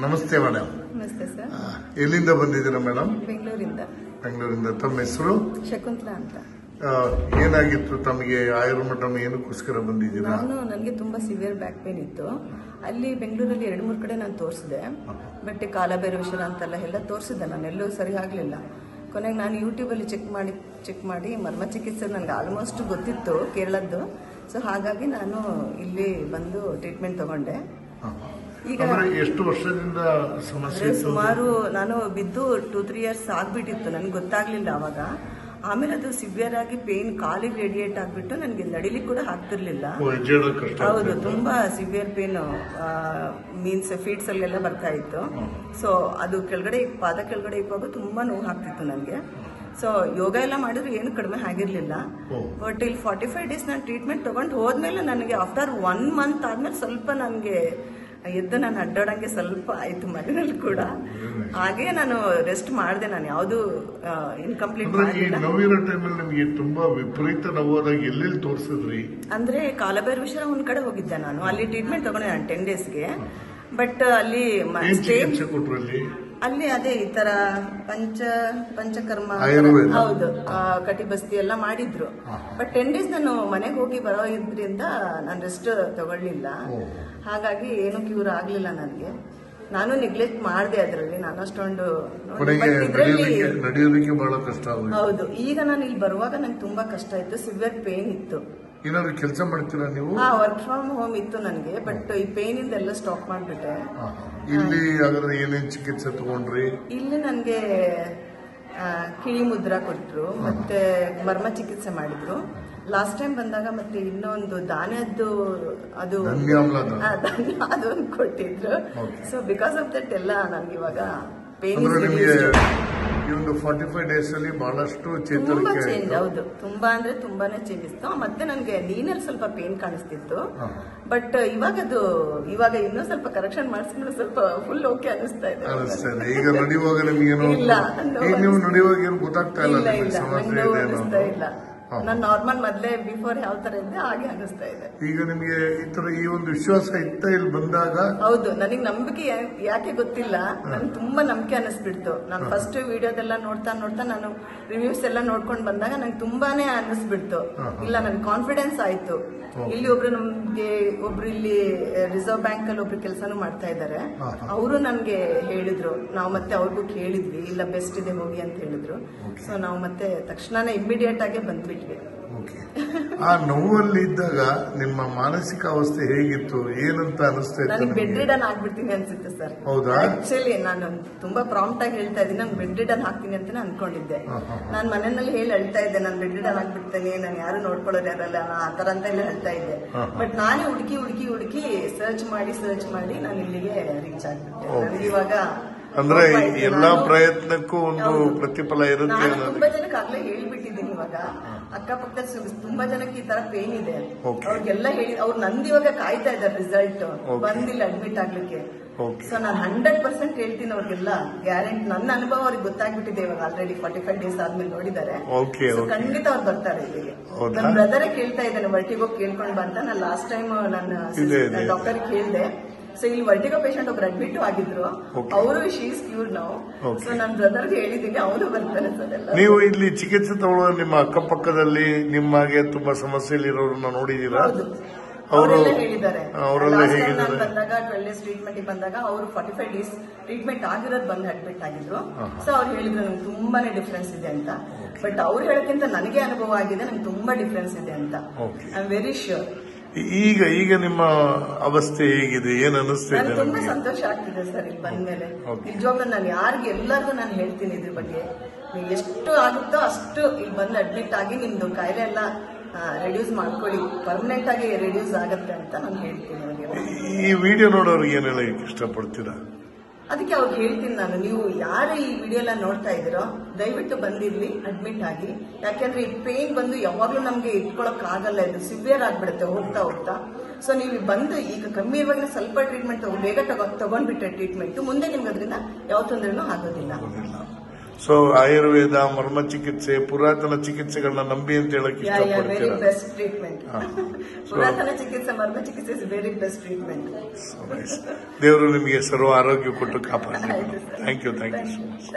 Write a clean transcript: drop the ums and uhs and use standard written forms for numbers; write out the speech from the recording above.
ನಮಸ್ತೆ ಮೇಡಮ್. ನಮಸ್ತೆ ಸರ್. ಎಲ್ಲಿಂದ ಬಂದಿದ್ದೀರಾ ಮೇಡಮ್? ಬೆಂಗಳೂರಿಂದ. ತಮ್ಮ ಹೆಸರು? ಶಕುಂತಲಾ ಅಂತ. ಏನಾಗಿತ್ತು ತಮಗೆ? ಆಯುರ್ವೇದ ಏನಕ್ಕೋಸ್ಕರ ಬಂದಿದ್ದೀರಾ? ನನಗೆ ತುಂಬಾ ಸಿವಿಯರ್ ಬ್ಯಾಕ್ ಪೇನ್ ಇತ್ತು. ಅಲ್ಲಿ ಬೆಂಗಳೂರಲ್ಲಿ 2-3 ಕಡೆ ನಾನು ತೋರಿಸಿದೆ. ಬಟ್ ಕಾಲಭೈರವೇಶ್ವರ ಅಂತೆಲ್ಲ ಎಲ್ಲ ತೋರಿಸಿದೆ, ನಾನು ಎಲ್ಲೂ ಸರಿ ಆಗಲಿಲ್ಲ. ಕೊನೆಗೆ ನಾನು ಯೂಟ್ಯೂಬಲ್ಲಿ ಚೆಕ್ ಮಾಡಿ ಮರ್ಮ ಚಿಕಿತ್ಸೆ ನನಗೆ ಆಲ್ಮೋಸ್ಟ್ ಗೊತ್ತಿತ್ತು ಕೇರಳದ್ದು. ಸೊ ಹಾಗಾಗಿ ನಾನು ಇಲ್ಲಿ ಬಂದು ಟ್ರೀಟ್ಮೆಂಟ್ ತಗೊಂಡೆ. ಈಗ ಎಷ್ಟು ವರ್ಷದಿಂದ ಸಮಸ್ಯೆ? ಸುಮಾರು ನಾನು ಬಿದ್ದು 2-3 ಇಯರ್ಸ್ ಆಗ್ಬಿಟ್ಟಿತ್ತು, ನನಗೆ ಗೊತ್ತಾಗ್ಲಿಲ್ಲ ಅವಾಗ. ಆಮೇಲೆ ಅದು ಸಿವಿಯರ್ ಆಗಿ ಪೇನ್ ಕಾಲಿಗೆ ರೇಡಿಯೇಟ್ ಆಗ್ಬಿಟ್ಟು ನನಗೆ ನಡಿಲಿಕ್ಕೆ ಕೂಡ ಆಗ್ತಿರ್ಲಿಲ್ಲ. ಹೌದು, ತುಂಬಾ ಸಿವಿಯರ್ ಪೇನ್ ಮೀನ್ಸ್ ಫೀಟ್ಸ್ ಅಲ್ಲೆಲ್ಲ ಬರ್ತಾ ಇತ್ತು. ಸೊ ಅದು ಪಾದ ಕೆಳಗಡೆ ಇವಾಗ ತುಂಬಾ ನೋವು ಆಗ್ತಿತ್ತು ನನಗೆ. ಸೊ ಯೋಗ ಎಲ್ಲ ಮಾಡಿದ್ರು ಏನು ಕಡಿಮೆ ಆಗಿರ್ಲಿಲ್ಲ. ಬಟ್ ಇಲ್ಲಿ 45 ಡೇಸ್ ನಾನು ಟ್ರೀಟ್ಮೆಂಟ್ ತಗೊಂಡು ಹೋದ್ಮೇಲೆ ನನಗೆ ಆಫ್ಟರ್ 1 ಮಂತ್ ಆದ್ಮೇಲೆ ಸ್ವಲ್ಪ ನನಗೆ ಎದ್ದು ನಾನು ಅಡ್ಡಾಡಂಗೆ ಸ್ವಲ್ಪ ಆಯ್ತು ಮನೆಯಲ್ಲಿ ಕೂಡ. ಹಾಗೆ ನಾನು ರೆಸ್ಟ್ ಮಾಡಿದೆ, ನಾನು ಯಾವುದು ಇನ್ಕಂಪ್ಲೀಟ್ ಮಾಡಿಲ್ಲ. ನಿಮಗೆ ತುಂಬಾ ವಿಪರೀತ ನೋವಾದಾಗ ಎಲ್ಲೆಲ್ಲಿ ತೋರಿಸಿದ್ರಿ? ಅಂದ್ರೆ ಕಾಲಭೈರವೇಶ್ವರ ಒಂದ್ ಕಡೆ ಹೋಗಿದ್ದೆ ನಾನು, ಅಲ್ಲಿ ಟ್ರೀಟ್ಮೆಂಟ್ ತಗೊಂಡೆ ನಾನು 10 ಡೇಸ್ಗೆ. ಬಟ್ ಅಲ್ಲಿ ಅಲ್ಲಿ ಅದೇ ಈ ತರ ಪಂಚಕರ್ಮ, ಹೌದು, ಕಟಿಬಸ್ತಿ ಎಲ್ಲ ಮಾಡಿದ್ರು. ಬಟ್ 10 ಡೇಸ್ ನಾನು ಮನೆಗೆ ಹೋಗಿ ಬರೋ ಇದ್ರಿಂದ ನಾನು ರೆಸ್ಟ್ ತಗೊಳ್ಳಿಲ್ಲ. ಹಾಗಾಗಿ ಏನು ಕ್ಯೂರ್ ಆಗ್ಲಿಲ್ಲ ನನಗೆ. ನಾನು ನೆಗ್ಲೆಕ್ಟ್ ಮಾಡಿದೆ ಅದರಲ್ಲಿ, ನಾನು ಅಷ್ಟೊಂದು ನಡೆಯೋದಕ್ಕೆ ಬಹಳ ಕಷ್ಟ. ಹೌದು, ಈಗ ನಾನು ಇಲ್ಲಿ ಬರುವಾಗ ನಂಗೆ ತುಂಬಾ ಕಷ್ಟ ಇತ್ತು, ಸಿವಿಯರ್ ಪೇನ್ ಇತ್ತು. ಏನಾದ್ರು ಕೆಲಸ ಮಾಡ್ತೀರಾ ನೀವು? ವರ್ಕ್ ಫ್ರಮ್ ಹೋಮ್ ಇತ್ತು ನನಗೆ, ಬಟ್ ಈ ಪೇನ್ ಇಂದ ಎಲ್ಲ ಸ್ಟಾಪ್ ಮಾಡ್ಬಿಟ್ಟೆ. ಇಲ್ಲಿ ಹಾಗಾದ್ರೆ ಏನೇನ್ ಚಿಕಿತ್ಸೆ ತಗೊಂಡ್ರಿ? ಇಲ್ಲಿ ನನ್ಗೆ ಕಿಳಿ ಮುದ್ರಾ ಕೊಟ್ರು, ಮತ್ತೆ ಮರ್ಮ ಚಿಕಿತ್ಸೆ ಮಾಡಿದ್ರು ಲಾಸ್ಟ್ ಟೈಮ್ ಬಂದಾಗ. ಮತ್ತೆ ಇನ್ನೊಂದು ಧಾನ್ಯದ್ದು ಅದು ಅದೊಂದು ಕೊಟ್ಟಿದ್ರು. ಸೊ ಬಿಕಾಸ್ ಆಫ್ ದಟ್ ಎಲ್ಲ ನನ್ಗೆ ಇವಾಗ ಪೇನ್ 45 ಡೇಸ್ ಅಲ್ಲಿ ಬಹಳಷ್ಟು ತುಂಬಾ ಚೇಂಜ್. ಹೌದು, ತುಂಬಾ ಅಂದ್ರೆ ತುಂಬಾನೇ ಚೇಂಜ್ ಇತ್ತು. ಮತ್ತೆ ನನಗೆ ನೀನಲ್ಲಿ ಸ್ವಲ್ಪ ಪೇನ್ ಕಾಣಿಸ್ತಿತ್ತು. ಬಟ್ ಇವಾಗ ಇನ್ನೂ ಸ್ವಲ್ಪ ಕರೆಕ್ಷನ್ ಮಾಡಿಸ್ಕೊಂಡು ಸ್ವಲ್ಪ ಫುಲ್ ಓಕೆ ಅನಿಸ್ತಾ ಇದೆ. ಈಗ ನಡೆಯುವಾಗ ನಿಮ್ಗೇನು ನೀವು ನಡೆಯುವಾಗ ಏನು ಗೊತ್ತಾಗ್ತಾ ಇಲ್ಲ? ಅನಿಸ್ತಾ ಇಲ್ಲ. ನಾನು ನಾರ್ಮಲ್ ಮೊದಲೇ ಬಿಫೋರ್ ಯಾವ ತರ ಇದ್ದೆ ಹಾಗೆ ಅನಿಸ್ತಾ ಇದೆ. ಈಗ ನಿಮಗೆ ಈ ಒಂದು ವಿಶ್ವಾಸ ಇತ್ತ ಇಲ್ಲಿ ಬಂದಾಗ? ಹೌದು, ನನಗೆ ನಂಬಿಕೆ ಯಾಕೆ ಗೊತ್ತಿಲ್ಲ, ನನ್ಗೆ ತುಂಬಾ ನಂಬಿಕೆ ಅನಿಸ್ಬಿಡ್ತು. ನಾನು ಫಸ್ಟ್ ವಿಡಿಯೋದೆಲ್ಲ ನೋಡ್ತಾ ನಾನು ರಿವ್ಯೂಸ್ ಎಲ್ಲ ನೋಡ್ಕೊಂಡು ಬಂದಾಗ ನಂಗೆ ತುಂಬಾನೇ ಅನಿಸ್ಬಿಡ್ತು. ಇಲ್ಲ, ನನ್ ಕಾನ್ಫಿಡೆನ್ಸ್ ಆಯ್ತು. ಇಲ್ಲಿ ಒಬ್ರು ಇಲ್ಲಿ ರಿಸರ್ವ್ ಬ್ಯಾಂಕ್ ಅಲ್ಲಿ ಒಬ್ರು ಕೆಲಸನೂ ಮಾಡ್ತಾ ಇದ್ದಾರೆ. ಅವರು ನನ್ಗೆ ಹೇಳಿದ್ರು, ನಾವು ಮತ್ತೆ ಅವ್ರಿಗೂ ಕೇಳಿದ್ವಿ, ಇಲ್ಲ ಬೆಸ್ಟ್ ಇದೆ ಹೋಗಿ ಅಂತ ಹೇಳಿದ್ರು. ಸೊ ನಾವು ಮತ್ತೆ ತಕ್ಷಣ ಇಮಿಡಿಯೇಟ್ ಆಗಿ ಬಂದ್ಬಿಟ್ವಿ. ಆ ನೋವಲ್ಲಿ ಇದ್ದಾಗ ನಿಮ್ಮ ಮಾನಸಿಕ ಅವಸ್ಥೆ ಹೇಗಿತ್ತು, ಏನಂತ ಅನಿಸ್ತಾ ಇತ್ತು? ನನಗೆ ಬೆಡ್ ರಿಡನ್ ಆಗ್ಬಿಡ್ತೀನಿ ಅನ್ಸುತ್ತೆ ಸರ್. ಹೌದಾ? ಆಕ್ಚುಲಿ ನಾನು ತುಂಬಾ ಪ್ರಾಂಪ್ಟ್ ಆಗಿ ಹೇಳ್ತಾ ಇದ್ದೀನಿ, ನಾನು ಬೆಡ್ ರಿಡನ್ ಆಗ್ತೀನಿ ಅಂತ ಅನ್ಕೊಂಡಿದ್ದೆ. ನಾನು ಮನೆಯಲ್ಲಿ ಹೇಳಿ ಹೇಳ್ತಾ ಇದ್ದೆ, ನಾನು ಬೆಡ್ ರಿಡನ್ ಆಗ್ಬಿಡ್ತೇನೆ, ನಾನು ಯಾರು ನೋಡ್ಕೊಳ್ಳೋದು ಯಾರಲ್ಲ, ಆ ತರ ಅಂತ ಎಲ್ಲ ಹೇಳ್ತಾ ಇದ್ದೆ. ಬಟ್ ನಾನೇ ಹುಡುಕಿ ಸರ್ಚ್ ಮಾಡಿ ನಾನು ಇಲ್ಲಿಗೆ ರೀಚ್ ಆಗ್ಬಿಟ್ಟೆ. ನನಗೆ ಇವಾಗ ಅಂದ್ರೆ ಎಲ್ಲಾ ಪ್ರಯತ್ನಕ್ಕೂ ಒಂದು ಪ್ರತಿಫಲ ಇರುತ್ತೆ. ನಾನು ತುಂಬಾ ಜನಕ್ಕೆ ಆಗ್ಲೇ ಹೇಳ್ಬಿಟ್ಟಿದ್ದೀನಿ. ಇವಾಗ ಅಕ್ಕಪಕ್ಕದ ತುಂಬಾ ಜನಕ್ಕೆ ಈ ತರ ಪೇನ್ ಇದೆ, ಅವ್ರಿಗೆಲ್ಲ ಹೇಳಿ ಅವ್ರು ನಂದು ಇವಾಗ ಕಾಯ್ತಾ ಇದ್ದಾರೆ ರಿಸಲ್ಟ್, ಬಂದಿಲ್ಲ ಅಡ್ಮಿಟ್ ಆಗ್ಲಿಕ್ಕೆ. ಸೊ ನಾನು 100% ಹೇಳ್ತೀನಿ ಅವ್ರಿಗೆಲ್ಲ, ಗ್ಯಾರಂಟಿ. ನನ್ನ ಅನುಭವ ಅವ್ರಿಗೆ ಗೊತ್ತಾಗ್ಬಿಟ್ಟಿದೆ ಇವಾಗ, ಆಲ್ರೆಡಿ 45 ಡೇಸ್ ಆದ್ಮೇಲೆ ನೋಡಿದ್ದಾರೆ. ಖಂಡಿತ ಅವ್ರು ಬರ್ತಾರೆ ಇಲ್ಲಿಗೆ. ನನ್ನ ಬ್ರದರೇ ಕೇಳ್ತಾ ಇದ್ದಾನೆ, ವರ್ಟಿಗೋ ಕೇಳ್ಕೊಂಡ್ ಬಂದ. ನಾನು ಲಾಸ್ಟ್ ಟೈಮ್ ನನ್ನ ಡಾಕ್ಟರ್ ಕೇಳಿದೆ. ಸೊ ಇಲ್ಲಿ ವರ್ಟಿಗೋ ಪೇಷಂಟ್ ಒಬ್ರು ಅಡ್ಮಿಟ್ ಆಗಿದ್ರು, ಅವರು ಶೀಸ್ ಕ್ಯೂರ್ ನಾವು. ಸೊ ನನ್ನ ಬ್ರದರ್ಗೆ ಹೇಳಿದ್ದೀನಿ, ಅವರು ಬರ್ತಾರೆ ಸರ್. ಎಲ್ಲ ನೀವು ಇಲ್ಲಿ ಚಿಕಿತ್ಸೆ ತಗೊಳ್ಳುವ ನಿಮ್ಮ ಅಕ್ಕಪಕ್ಕದಲ್ಲಿ ನಿಮ್ಮಾಗೆ ತುಂಬಾ ಸಮಸ್ಯೆಯಲ್ಲಿ ಇರೋರನ್ನ ನೋಡಿದೀರಾ? ಅವರೆಲ್ಲ ಹೇಳಿದ್ದಾರೆ. ನಾನು ಬಂದಾಗ 12 ಡೇಸ್ ಟ್ರೀಟ್ಮೆಂಟ್ ಬಂದಾಗ ಅವರು 45 ಡೇಸ್ ಟ್ರೀಟ್ಮೆಂಟ್ ಆಗಿರೋದು ಬಂದು ಅಡ್ಮಿಟ್ ಆಗಿದ್ರು. ಸೊ ಅವ್ರು ಹೇಳಿದ್ರು ನಂಗೆ ತುಂಬಾನೇ ಡಿಫ್ರೆನ್ಸ್ ಇದೆ ಅಂತ. ಬಟ್ ಅವ್ರು ಹೇಳೋಕ್ಕಿಂತ ನನಗೆ ಅನುಭವ ಆಗಿದೆ, ನಂಗೆ ತುಂಬಾ ಡಿಫ್ರೆನ್ಸ್ ಇದೆ ಅಂತ. I am very sure. ಈಗ ನಿಮ್ಮ ಅವಸ್ಥೆ ಹೇಗಿದೆ, ಏನ್ ಅನಿಸ್ತಾ ಇದೆ? ತುಂಬಾ ಸಂತೋಷ ಆಗ್ತಿದೆ ಸರ್ ಇಲ್ಲಿ ಬಂದ್ಮೇಲೆ. ನಿಜವಾಗ್ಲೂ ನಾನು ಎಲ್ಲರಿಗೂ ನಾನು ಹೇಳ್ತೀನಿ ಇದ್ರ ಬಗ್ಗೆ, ನೀವು ಎಷ್ಟು ಆಗುತ್ತೋ ಅಷ್ಟು ಇಲ್ಲಿ ಬಂದು ಅಡ್ಮಿಟ್ ಆಗಿ ನಿಮ್ದು ಕಾಯಿಲೆ ಎಲ್ಲ ರೆಡ್ಯೂಸ್ ಮಾಡ್ಕೊಳ್ಳಿ, ಪರ್ಮನೆಂಟ್ ಆಗಿ ರೆಡ್ಯೂಸ್ ಆಗತ್ತೆ ಅಂತ ನಾನು ಹೇಳ್ತೀನಿ. ಈ ವಿಡಿಯೋ ನೋಡೋರಿಗೆ ಏನೆಲ್ಲ ಇಷ್ಟಪಡ್ತೀರಾ? ಅದಕ್ಕೆ ಅವ್ರಿಗೆ ಹೇಳ್ತೀನಿ ನಾನು, ನೀವು ಯಾರು ಈ ವಿಡಿಯೋ ಎಲ್ಲ ನೋಡ್ತಾ ಇದ್ದೀರೋ ದಯವಿಟ್ಟು ಬಂದಿರ್ಲಿ, ಅಡ್ಮಿಟ್ ಆಗಿ. ಯಾಕೆಂದ್ರೆ ಈ ಪೇನ್ ಬಂದು ಯಾವಾಗ್ಲೂ ನಮ್ಗೆ ಇಟ್ಕೊಳಕ್ ಆಗಲ್ಲ, ಇದು ಸಿವಿಯರ್ ಆಗ್ಬಿಡುತ್ತೆ ಹೋಗ್ತಾ. ಸೊ ನೀವು ಬಂದು ಈಗ ಕಮ್ಮಿ ಇರುವಾಗ ಸ್ವಲ್ಪ ಟ್ರೀಟ್ಮೆಂಟ್ ಬೇಗ ತಗೊಂಡ್ಬಿಟ್ರೆ ಟ್ರೀಟ್ಮೆಂಟ್ ಮುಂದೆ ನಿಮ್ಗೆ ಅದರಿಂದ ಯಾವ ತೊಂದರೆನೂ ಆಗೋದಿಲ್ಲ. ಸೊ ಆಯುರ್ವೇದ, ಮರ್ಮ ಚಿಕಿತ್ಸೆ, ಪುರಾತನ ಚಿಕಿತ್ಸೆಗಳನ್ನ ನಂಬಿ ಅಂತ ಹೇಳಕ್ ವೆರಿ ಇಷ್ಟಪಡ್ತೀರಾ? Best treatment. ಪುರಾತನ ಚಿಕಿತ್ಸೆ, ಮರ್ಮ ಚಿಕಿತ್ಸೆ ಇಸ್ ವೆರಿ ಬೆಸ್ಟ್ ಟ್ರೀಟ್ಮೆಂಟ್. ದೇವರು ನಿಮಗೆ ಸರ್ವ ಆರೋಗ್ಯ ಕೊಟ್ಟು ಕಾಪಾಡಲಿ. Thank you so much.